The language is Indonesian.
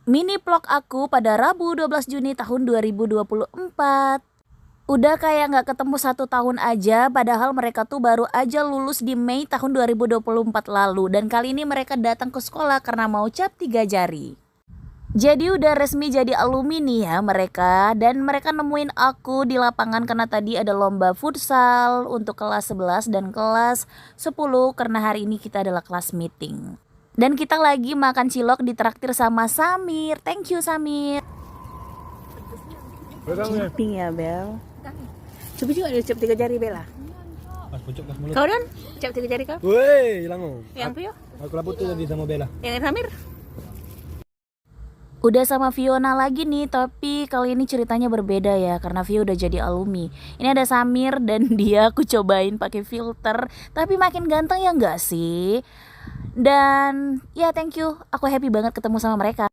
Mini vlog aku pada Rabu 12 Juni tahun 2024. Udah kayak nggak ketemu 1 tahun aja, padahal mereka tuh baru aja lulus di Mei tahun 2024 lalu. Dan kali ini mereka datang ke sekolah karena mau cap 3 jari. Jadi udah resmi jadi alumni nih ya mereka. Dan mereka nemuin aku di lapangan karena tadi ada lomba futsal untuk kelas 11 dan kelas 10. Karena hari ini kita adalah kelas meeting. Dan kita lagi makan cilok ditraktir sama Samir. Thank you Samir. Camping ya Bel. Coba juga ada cap 3 jari Bella. Pas pucuk pas mulut. Kau Don, cap 3 jari kau? Woi, hilang. Yang Pio? Aku laput tuh tadi sama Bella. Yang Samir? Udah sama Fiona lagi nih, tapi kali ini ceritanya berbeda ya karena Vio udah jadi alumni. Ini ada Samir dan dia aku cobain pakai filter, tapi makin ganteng ya enggak sih? Dan ya thank you, aku happy banget ketemu sama mereka.